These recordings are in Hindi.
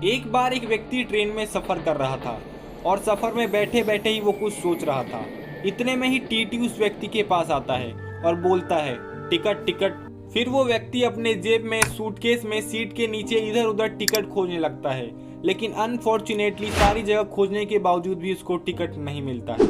एक बार एक व्यक्ति ट्रेन में सफर कर रहा था और सफर में बैठे बैठे ही वो कुछ सोच रहा था। इतने में ही टीटी उस व्यक्ति के पास आता है और बोलता है, टिकट टिकट। फिर वो व्यक्ति अपने जेब में सूटकेस में सीट के नीचे इधर उधर टिकट खोजने लगता है, लेकिन अनफॉर्चुनेटली सारी जगह खोजने के बावजूद भी उसको टिकट नहीं मिलता है।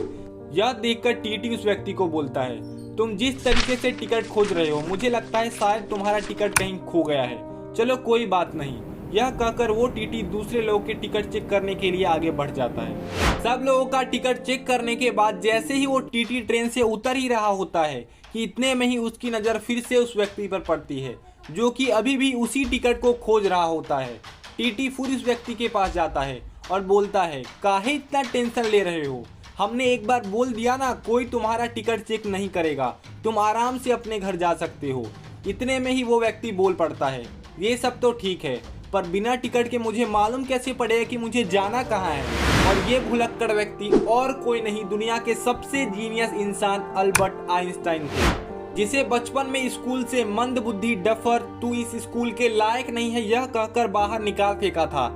यह देखकर टीटी उस व्यक्ति को बोलता है, तुम जिस तरीके से टिकट खोज रहे हो मुझे लगता है शायद तुम्हारा टिकट कहीं खो गया है। चलो कोई बात नहीं। यह कहकर वो टीटी दूसरे लोगों के टिकट चेक करने के लिए आगे बढ़ जाता है। सब लोगों का टिकट चेक करने के बाद जैसे ही वो टीटी ट्रेन से उतर ही रहा होता है कि इतने में ही उसकी नज़र फिर से उस व्यक्ति पर पड़ती है जो कि अभी भी उसी टिकट को खोज रहा होता है। टीटी फिर उस व्यक्ति के पास जाता है और बोलता है, काहे इतना टेंशन ले रहे हो? हमने एक बार बोल दिया ना, कोई तुम्हारा टिकट चेक नहीं करेगा, तुम आराम से अपने घर जा सकते हो। इतने में ही वो व्यक्ति बोल पड़ता है, ये सब तो ठीक है, पर बिना टिकट के मुझे मालूम कैसे पड़ेगा कि मुझे जाना कहाँ है? और ये भुलक्कड़ व्यक्ति और कोई नहीं, दुनिया के सबसे जीनियस इंसान अल्बर्ट आइंस्टाइन थे, जिसे बचपन में स्कूल से मंद बुद्धि डफर, तू इस स्कूल के लायक नहीं है, यह कहकर बाहर निकाल फेंका था।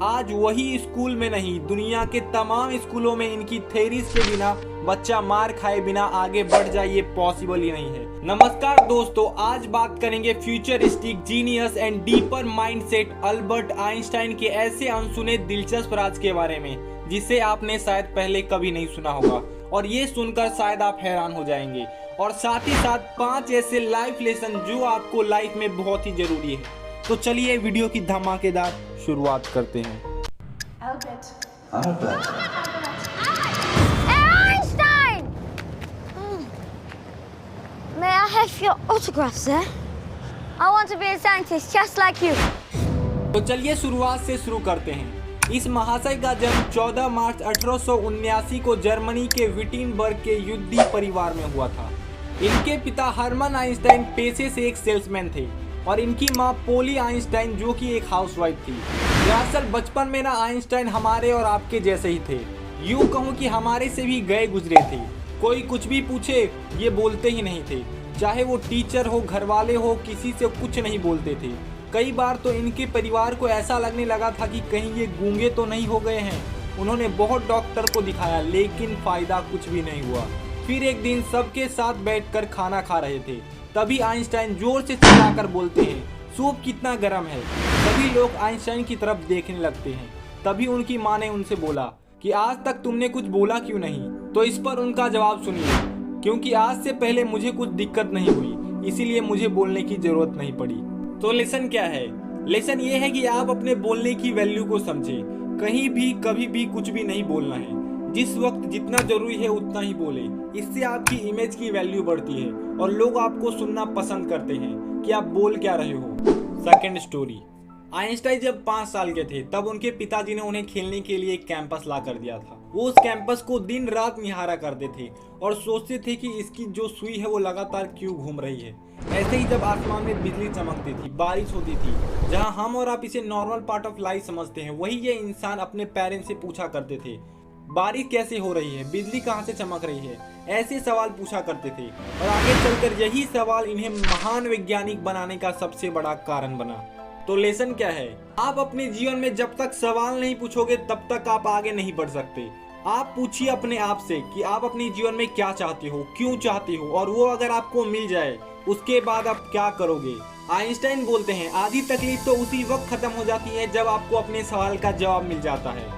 आज वही स्कूल में नहीं, दुनिया के तमाम स्कूलों में इनकी थेरीज के बिना बच्चा मार खाए बिना आगे बढ़ जाए, ये पॉसिबल ही नहीं है। नमस्कार दोस्तों, आज बात करेंगे futuristic genius and deeper mindset Albert Einstein के ऐसे अनसुने दिलचस्प राज के बारे में जिसे आपने शायद पहले कभी नहीं सुना होगा, और ये सुनकर शायद आप हैरान हो जाएंगे। और साथ ही साथ 5 ऐसे लाइफ लेसन जो आपको लाइफ में बहुत ही जरूरी है। तो चलिए वीडियो की धमाकेदार शुरुआत करते हैं। Albert. Einstein! May I have your autograph, sir? I want to be a scientist just like you. तो चलिए शुरुआत से शुरू करते हैं। इस महाशय का जन्म 14 मार्च 1879 को जर्मनी के विटिनबर्ग के युद्धी परिवार में हुआ था। इनके पिता हर्मन आइंस्टाइन पेशे से एक सेल्समैन थे और इनकी मां पोली आइंस्टाइन जो कि एक हाउसवाइफ थी। दरअसल बचपन में ना आइंस्टाइन हमारे और आपके जैसे ही थे, यूँ कहूँ कि हमारे से भी गए गुजरे थे। कोई कुछ भी पूछे ये बोलते ही नहीं थे, चाहे वो टीचर हो, घर वाले हो, किसी से कुछ नहीं बोलते थे। कई बार तो इनके परिवार को ऐसा लगने लगा था कि कहीं ये गूंगे तो नहीं हो गए हैं। उन्होंने बहुत डॉक्टर को दिखाया लेकिन फ़ायदा कुछ भी नहीं हुआ। फिर एक दिन सबके साथ बैठकर खाना खा रहे थे, तभी आइंस्टाइन जोर से चिल्लाकर बोलते हैं, सूप कितना गर्म है। सभी लोग आइंस्टाइन की तरफ देखने लगते हैं। तभी उनकी माँ ने उनसे बोला कि आज तक तुमने कुछ बोला क्यों नहीं? तो इस पर उनका जवाब सुनिए, क्योंकि आज से पहले मुझे कुछ दिक्कत नहीं हुई, इसीलिए मुझे बोलने की जरूरत नहीं पड़ी। तो लेसन क्या है? लेसन ये है कि आप अपने बोलने की वैल्यू को समझें। कहीं भी कभी भी कुछ भी नहीं बोलना है। जिस वक्त जितना जरूरी है उतना ही बोले। इससे आपकी इमेज की वैल्यू बढ़ती है और लोग आपको सुनना पसंद करते हैं कि आप बोल क्या रहे हो। Second story. आइंस्टाइन जब 5 साल के थे तब उनके पिताजी ने उन्हें खेलने के लिए एक कैंपस ला कर दिया था। वो उस कैंपस को दिन रात निहारा करते थे और सोचते थे कि इसकी जो सुई है वो लगातार क्यों घूम रही है। ऐसे ही जब आसमान में बिजली चमकती थी, बारिश होती थी, जहाँ हम और आप इसे नॉर्मल पार्ट ऑफ लाइफ समझते हैं, वही ये इंसान अपने पेरेंट्स से पूछा करते थे, बारिश कैसे हो रही है, बिजली कहाँ से चमक रही है। ऐसे सवाल पूछा करते थे और आगे चलकर यही सवाल इन्हें महान वैज्ञानिक बनाने का सबसे बड़ा कारण बना। तो लेसन क्या है? आप अपने जीवन में जब तक सवाल नहीं पूछोगे तब तक आप आगे नहीं बढ़ सकते। आप पूछिए अपने आप से कि आप अपने जीवन में क्या चाहते हो, क्यों चाहते हो, और वो अगर आपको मिल जाए उसके बाद आप क्या करोगे। आइंस्टाइन बोलते हैं, आधी तकलीफ तो उसी वक्त खत्म हो जाती है जब आपको अपने सवाल का जवाब मिल जाता है।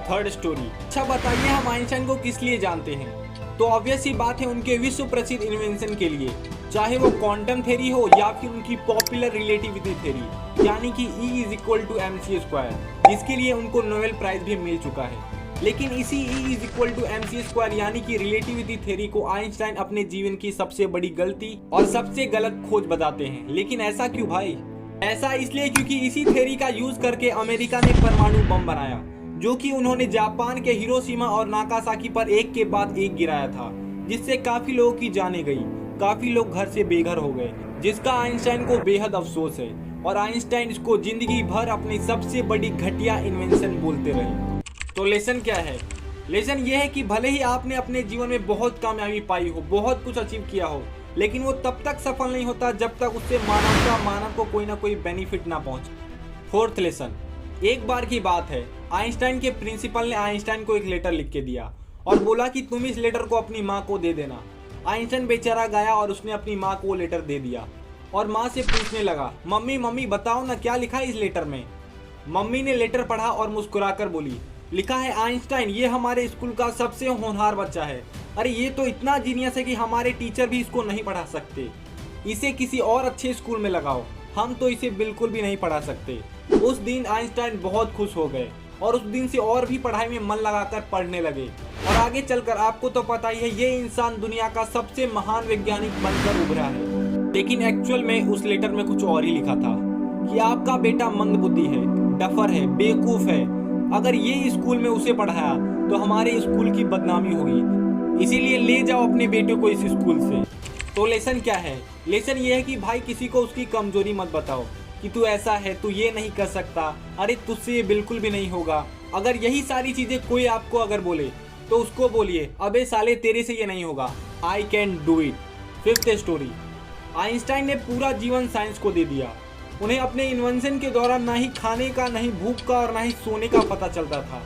Third story. अच्छा बताइए, हम आइंस्टाइन को किस लिए जानते हैं? तो ऑब्वियस ही बात है, उनके विश्व प्रसिद्ध इन्वेंशन के लिए, चाहे वो क्वांटम थ्योरी हो या फिर उनकी पॉपुलर रिलेटिविटी थ्योरी, यानी कि E=mc², जिसके लिए उनको नोबेल प्राइज भी मिल चुका है। लेकिन इसी E=mc² यानी कि रिलेटिविटी थ्योरी को आइंस्टाइन अपने जीवन की सबसे बड़ी गलती और सबसे गलत खोज बताते हैं। लेकिन ऐसा क्यों भाई? ऐसा इसलिए क्योंकि इसी थ्योरी का यूज करके अमेरिका ने परमाणु बम बनाया, जो कि उन्होंने जापान के हिरोशिमा और नागासाकी पर एक के बाद एक गिराया था, जिससे काफी लोगों की जानें गई, काफी लोग घर से बेघर हो गए, जिसका आइंस्टाइन को बेहद अफसोस है। और आइंस्टाइन इसको जिंदगी भर अपनी सबसे बड़ी घटिया इन्वेंशन बोलते रहे। तो लेसन क्या है? लेसन ये है कि भले ही आपने अपने जीवन में बहुत कामयाबी पाई हो, बहुत कुछ अचीव किया हो, लेकिन वो तब तक सफल नहीं होता जब तक उससे मानव को कोई ना कोई बेनिफिट ना पहुंचे। Fourth lesson. एक बार की बात है, आइंस्टाइन के प्रिंसिपल ने आइंस्टाइन को एक लेटर लिख के दिया और बोला कि तुम इस लेटर को अपनी माँ को दे देना। आइंस्टाइन बेचारा गया और उसने अपनी माँ को वो लेटर दे दिया और माँ से पूछने लगा, मम्मी मम्मी बताओ ना क्या लिखा है इस लेटर में। मम्मी ने लेटर पढ़ा और मुस्कुराकर बोली, लिखा है आइंस्टाइन ये हमारे स्कूल का सबसे होनहार बच्चा है। अरे ये तो इतना जीनियस है कि हमारे टीचर भी इसको नहीं पढ़ा सकते। इसे किसी और अच्छे स्कूल में लगाओ, हम तो इसे बिल्कुल भी नहीं पढ़ा सकते। उस दिन आइंस्टाइन बहुत खुश हो गए और उस दिन से और भी पढ़ाई में मन लगाकर पढ़ने लगे और आगे चलकर आपको तो पता ही है ये इंसान दुनिया का सबसे महान वैज्ञानिक बनकर उभरा है। लेकिन एक्चुअल में उस लेटर में कुछ और ही लिखा था कि आपका बेटा मंदबुद्धि है, डफर है, बेवकूफ है। अगर ये स्कूल में उसे पढ़ाया तो हमारे स्कूल की बदनामी होगी, इसीलिए ले जाओ अपने बेटे को इस स्कूल से। तो लेसन क्या है? लेसन ये है कि भाई किसी को उसकी कमजोरी मत बताओ कि तू ऐसा है, तू ये नहीं कर सकता, अरे तुझसे ये बिल्कुल भी नहीं होगा। अगर यही सारी चीजें कोई आपको अगर बोले तो उसको बोलिए, अबे साले तेरे से ये नहीं होगा, I can do it. Fifth story, Einstein ने पूरा जीवन साइंस को दे दिया। उन्हें अपने इन्वेंशन के दौरान ना ही खाने का, ना ही भूख का और ना ही सोने का पता चलता था।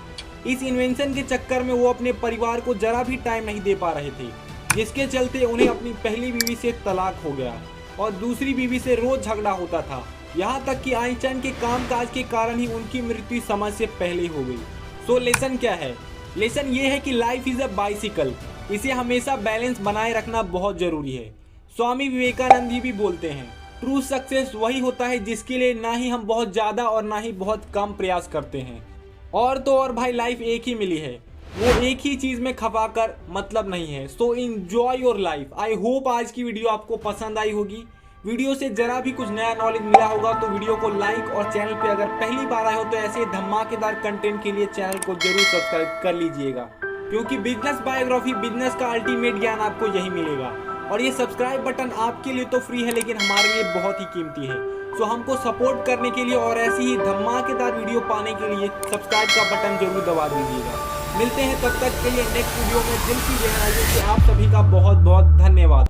इस इन्वेंशन के चक्कर में वो अपने परिवार को जरा भी टाइम नहीं दे पा रहे थे, जिसके चलते उन्हें अपनी पहली बीवी से तलाक हो गया और दूसरी बीवी से रोज झगड़ा होता था। यहाँ तक कि आइंस्टाइन के कामकाज के कारण ही उनकी मृत्यु समय से पहले हो गई। सो लेसन क्या है? लेसन ये है कि लाइफ इज अ बाइसिकल, इसे हमेशा बैलेंस बनाए रखना बहुत जरूरी है। स्वामी विवेकानंद जी भी बोलते हैं, ट्रू सक्सेस वही होता है जिसके लिए ना ही हम बहुत ज़्यादा और ना ही बहुत कम प्रयास करते हैं। और तो और भाई लाइफ एक ही मिली है, वो एक ही चीज़ में खपा कर मतलब नहीं है। So enjoy your life. I hope आज की वीडियो आपको पसंद आई होगी। वीडियो से जरा भी कुछ नया नॉलेज मिला होगा तो वीडियो को लाइक और चैनल पे अगर पहली बार आए हो तो ऐसे धमाकेदार कंटेंट के लिए चैनल को जरूर सब्सक्राइब कर लीजिएगा, क्योंकि बिजनेस बायोग्राफी, बिजनेस का अल्टीमेट ज्ञान आपको यही मिलेगा। और ये सब्सक्राइब बटन आपके लिए तो फ्री है लेकिन हमारे लिए बहुत ही कीमती है। सो हमको सपोर्ट करने के लिए और ऐसी ही धमाकेदार वीडियो पाने के लिए सब्सक्राइब का बटन जरूर दबा दीजिएगा। मिलते हैं तब तक के लिए नेक्स्ट वीडियो में। दिल की गहराइयों से आप सभी का बहुत बहुत धन्यवाद।